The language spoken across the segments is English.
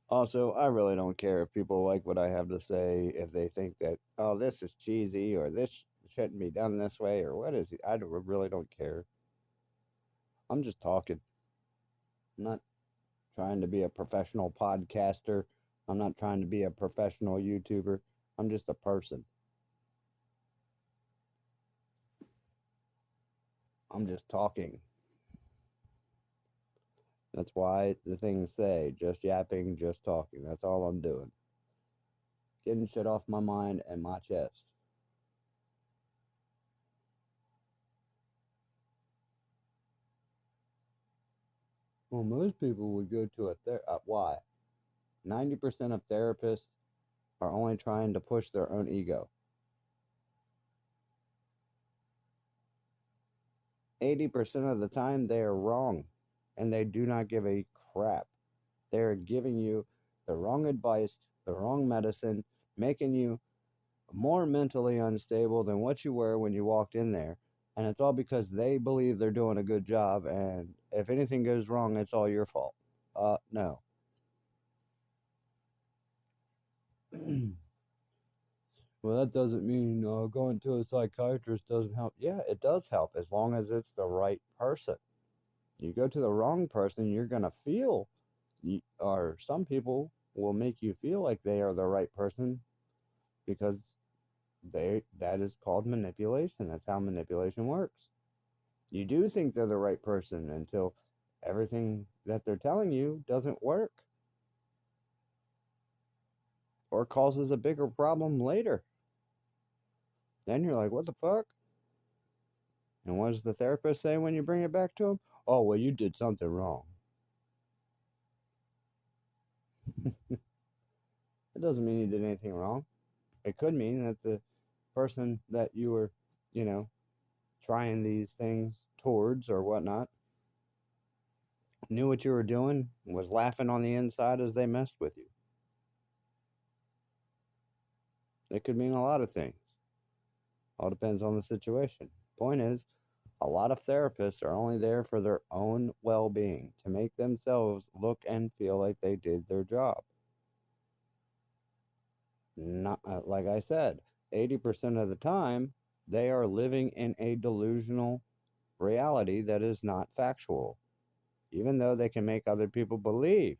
Also, I really don't care if people like what I have to say, if they think that, oh, this is cheesy or this shouldn't be done this way or what is it. Really don't care. I'm just talking. I'm not trying to be a professional podcaster. I'm not trying to be a professional YouTuber. I'm just a person. I'm just talking. That's why the things say just yapping, just talking. That's all I'm doing. Getting shit off my mind and my chest. Well, most people would go to why? 90% of therapists are only trying to push their own ego. 80% of the time, they are wrong and they do not give a crap. They're giving you the wrong advice, the wrong medicine, making you more mentally unstable than what you were when you walked in there. And it's all because they believe they're doing a good job. And if anything goes wrong, it's all your fault. No. Well, that doesn't mean going to a psychiatrist doesn't help. Yeah, it does help as long as it's the right person. You go to the wrong person, you're going to feel, or some people will make you feel like they are the right person because that is called manipulation. That's how manipulation works. You do think they're the right person until everything that they're telling you doesn't work or causes a bigger problem later. Then you're like, what the fuck? And what does the therapist say when you bring it back to him? Oh, well, you did something wrong. It doesn't mean you did anything wrong. It could mean that the person that you were, you know, trying these things towards or whatnot knew what you were doing, was laughing on the inside as they messed with you. It could mean a lot of things. All depends on the situation. Point is, a lot of therapists are only there for their own well being, to make themselves look and feel like they did their job. Not, like I said, 80% of the time, they are living in a delusional reality that is not factual. Even though they can make other people believe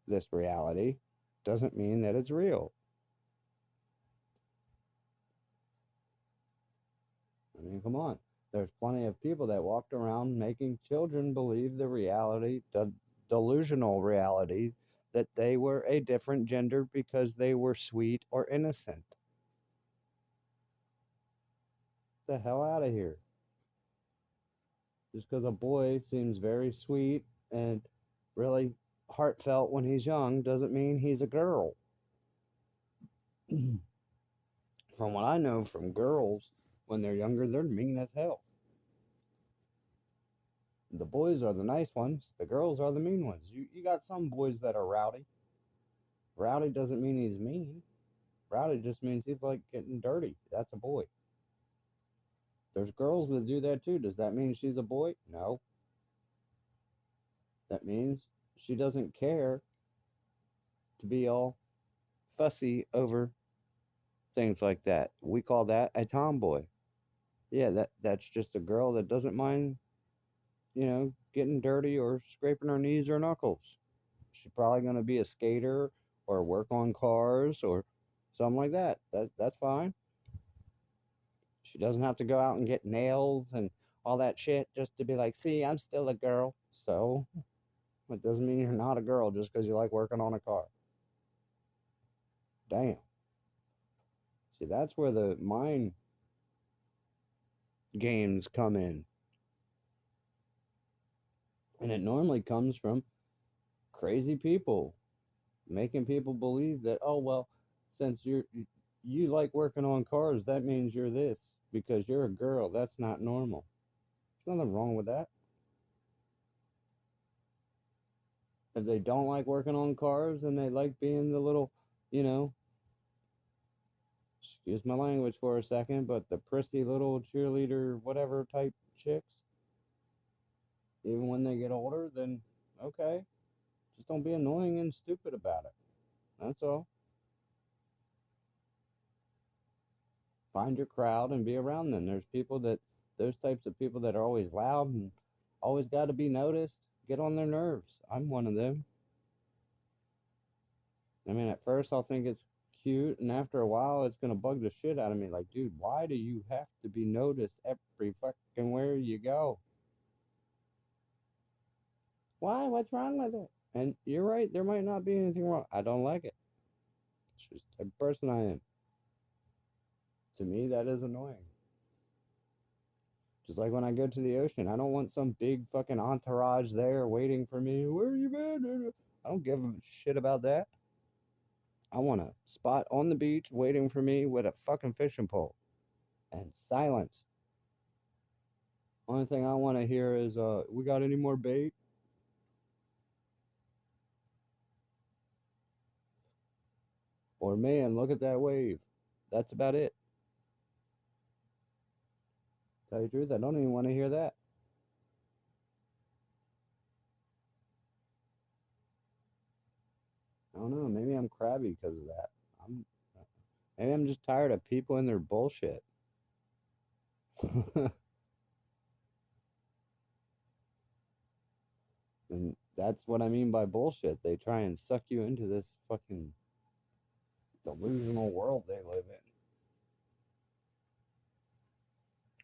this reality, doesn't mean that it's real. I mean, come on. There's plenty of people that walked around making children believe the reality, the delusional reality, that they were a different gender because they were sweet or innocent. The hell out of here. Just because a boy seems very sweet and really heartfelt when he's young doesn't mean he's a girl. From what I know from girls, when they're younger, they're mean as hell. The boys are the nice ones, the girls are the mean ones. You got some boys that are rowdy. Rowdy doesn't mean he's mean. Rowdy just means he's like getting dirty. That's a boy. There's girls that do that too. Does that mean she's a boy? No. That means she doesn't care to be all fussy over things like that. We call that a tomboy. Yeah, that's just a girl that doesn't mind, getting dirty or scraping her knees or knuckles. She's probably going to be a skater or work on cars or something like that. That's fine. She doesn't have to go out and get nails and all that shit just to be like, see, I'm still a girl. So it doesn't mean you're not a girl just because you like working on a car. Damn. See, that's where the mind games come in. And it normally comes from crazy people making people believe that, oh, well, since you like working on cars, that means you're this because you're a girl. That's not normal. There's nothing wrong with that. If they don't like working on cars and they like being the little, you know, excuse my language for a second, but the prissy little cheerleader, whatever type chicks, even when they get older, then okay, Just don't be annoying and stupid about it. That's all. Find your crowd and be around them. There's people that, those types of people that are always loud and always got to be noticed, get on their nerves. I'm one of them. I mean, at first I'll think it's cute, and after a while it's gonna bug the shit out of me. Like, dude, why do you have to be noticed every fucking where you go? Why? What's wrong with it? And you're right, there might not be anything wrong. I don't like it. It's just the type of person I am. To me, that is annoying. Just like when I go to the ocean, I don't want some big fucking entourage there waiting for me. Where you been? I don't give a shit about that. I want a spot on the beach waiting for me with a fucking fishing pole and silence. Only thing I want to hear is, we got any more bait? Or, man, look at that wave. That's about it. Tell you the truth, I don't even want to hear that. I don't know. Maybe I'm crabby because of that. I'm Maybe I'm just tired of people and their bullshit. And that's what I mean by bullshit. They try and suck you into this fucking delusional world they live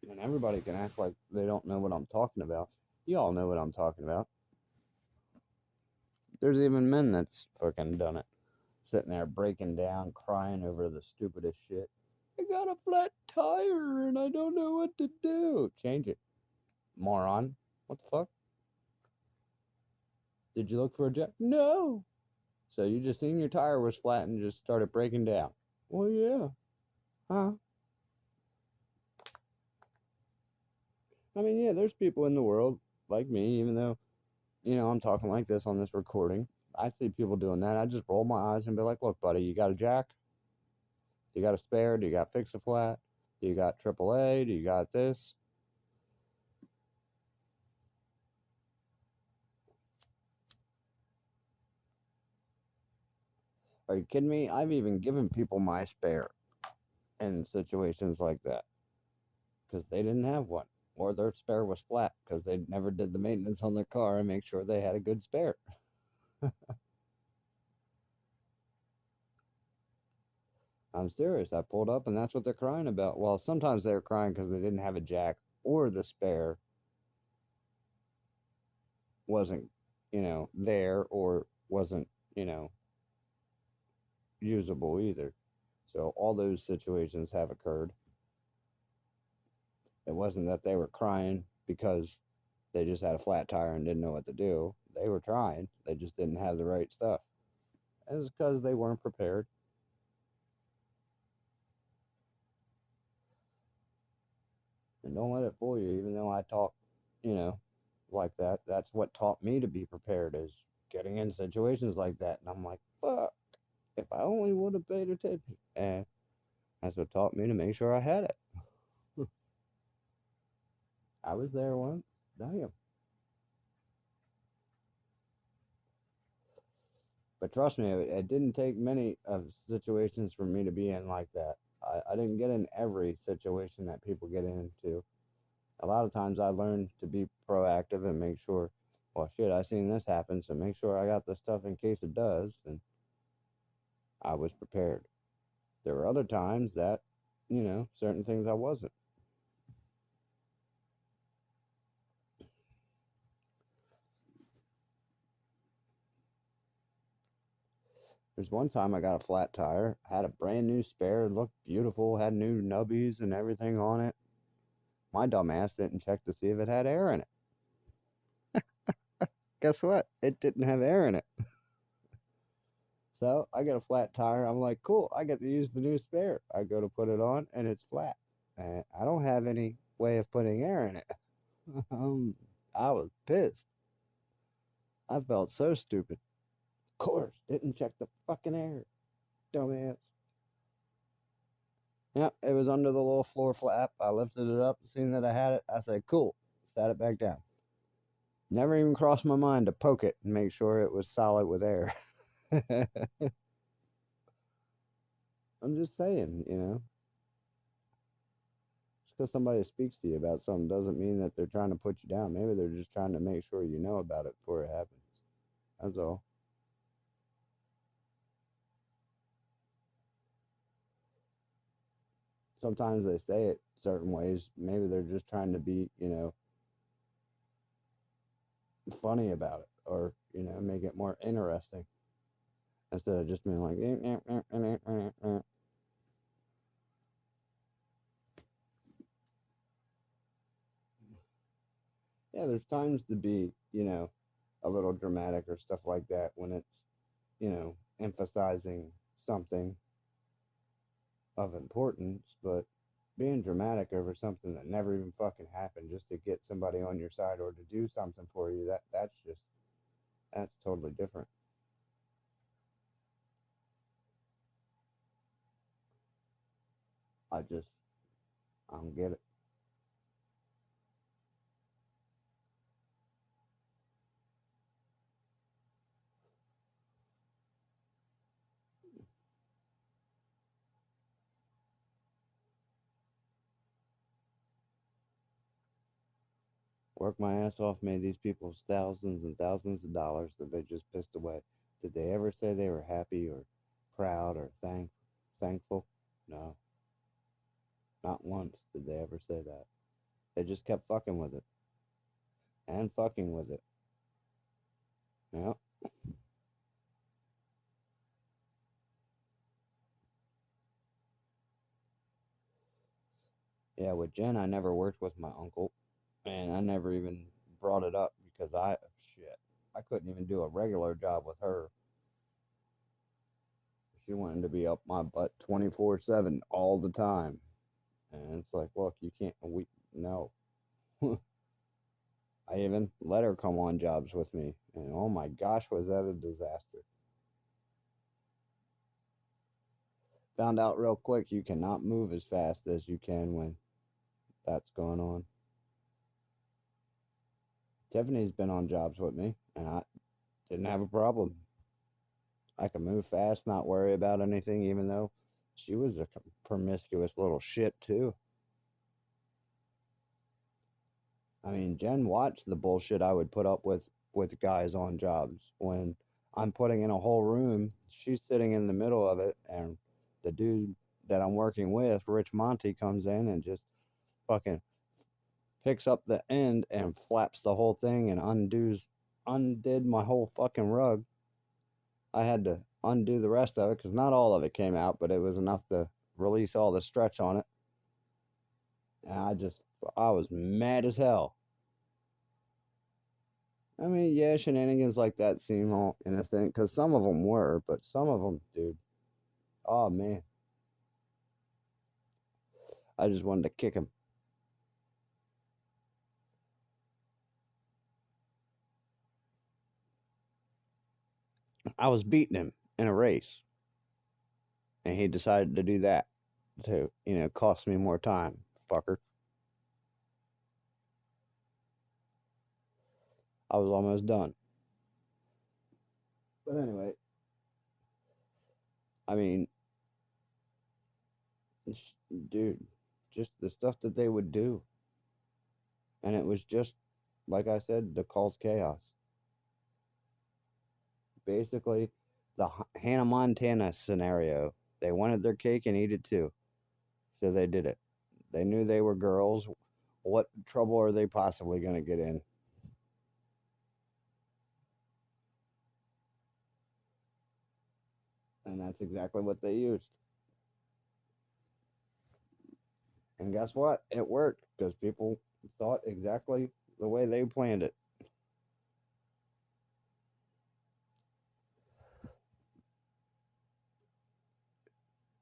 in. And everybody can act like they don't know what I'm talking about. You all know what I'm talking about. There's even men that's fucking done it. Sitting there breaking down, crying over the stupidest shit. I got a flat tire and I don't know what to do. Change it, moron. What the fuck? Did you look for a jack? No. So you just seen your tire was flat and just started breaking down. Well, yeah. Huh? I mean, yeah, there's people in the world like me, even though, I'm talking like this on this recording. I see people doing that. I just roll my eyes and be like, look, buddy, you got a jack? Do you got a spare? Do you got fix a flat? Do you got AAA? Do you got this? Are you kidding me? I've even given people my spare in situations like that because they didn't have one, or their spare was flat because they never did the maintenance on their car and make sure they had a good spare. I'm serious. I pulled up and that's what they're crying about. Well, sometimes they're crying because they didn't have a jack or the spare wasn't, there or wasn't, usable either. So all those situations have occurred. It wasn't that they were crying because they just had a flat tire and didn't know what to do. They were trying, they just didn't have the right stuff. It was because they weren't prepared. And don't let it fool you, even though I talk, you know, like that. That's what taught me to be prepared, is getting in situations like that. And I'm like, fuck, if I only would have paid attention. And that's what taught me to make sure I had it. I was there once. Damn. But trust me, it didn't take many of situations for me to be in like that. I didn't get in every situation that people get into. A lot of times I learned to be proactive and make sure, well, shit, I seen this happen, so make sure I got the stuff in case it does. And I was prepared. There were other times that, certain things I wasn't. There's one time I got a flat tire, had a brand new spare, looked beautiful, had new nubbies and everything on it. My dumb ass didn't check to see if it had air in it. Guess what? It didn't have air in it. So I get a flat tire. I'm like, cool, I get to use the new spare. I go to put it on and it's flat. And I don't have any way of putting air in it. I was pissed. I felt so stupid. Of course, didn't check the fucking air. Dumbass. Yep, it was under the little floor flap. I lifted it up, seen that I had it. I said, cool, sat it back down. Never even crossed my mind to poke it and make sure it was solid with air. I'm just saying, just because somebody speaks to you about something doesn't mean that they're trying to put you down. Maybe they're just trying to make sure you know about it before it happens. That's all. Sometimes they say it certain ways. Maybe they're just trying to be, funny about it or, make it more interesting instead of just being like, yeah, there's times to be, a little dramatic or stuff like that when it's, emphasizing something of importance, but being dramatic over something that never even fucking happened just to get somebody on your side or to do something for you, that's totally different. I just I don't get it. Work my ass off, made these people thousands and thousands of dollars that they just pissed away. Did they ever say they were happy or proud or thankful? No, not once did they ever say that. They just kept fucking with it and fucking with it. Yeah. Yeah, with Jen, I never worked with my uncle, and I never even brought it up because shit, I couldn't even do a regular job with her. She wanted to be up my butt 24/7 all the time. And it's like, look, you can't, no. I even let her come on jobs with me. And oh my gosh, was that a disaster. Found out real quick you cannot move as fast as you can when that's going on. Tiffany's been on jobs with me, and I didn't have a problem. I could move fast, not worry about anything, even though she was a promiscuous little shit, too. I mean, Jen watched the bullshit I would put up with guys on jobs. When I'm putting in a whole room, she's sitting in the middle of it, and the dude that I'm working with, Rich Monty, comes in and just fucking picks up the end and flaps the whole thing and undid my whole fucking rug. I had to undo the rest of it because not all of it came out, but it was enough to release all the stretch on it. And I was mad as hell. I mean, yeah, shenanigans like that seem all innocent because some of them were, but some of them, dude, oh man, I just wanted to kick him. I was beating him in a race, and he decided to do that to, cost me more time, fucker. I was almost done. But anyway, I mean, dude, just the stuff that they would do. And it was just, like I said, the cult chaos. Basically, the Hannah Montana scenario. They wanted their cake and eat it too. So they did it. They knew they were girls. What trouble are they possibly going to get in? And that's exactly what they used. And guess what? It worked because people thought exactly the way they planned it.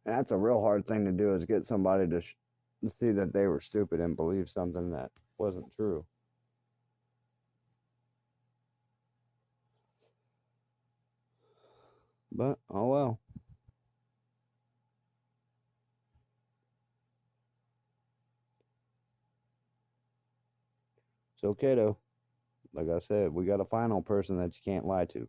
And that's a real hard thing to do is get somebody to see that they were stupid and believe something that wasn't true. But oh well. It's okay though. Like I said, we got a final person that you can't lie to.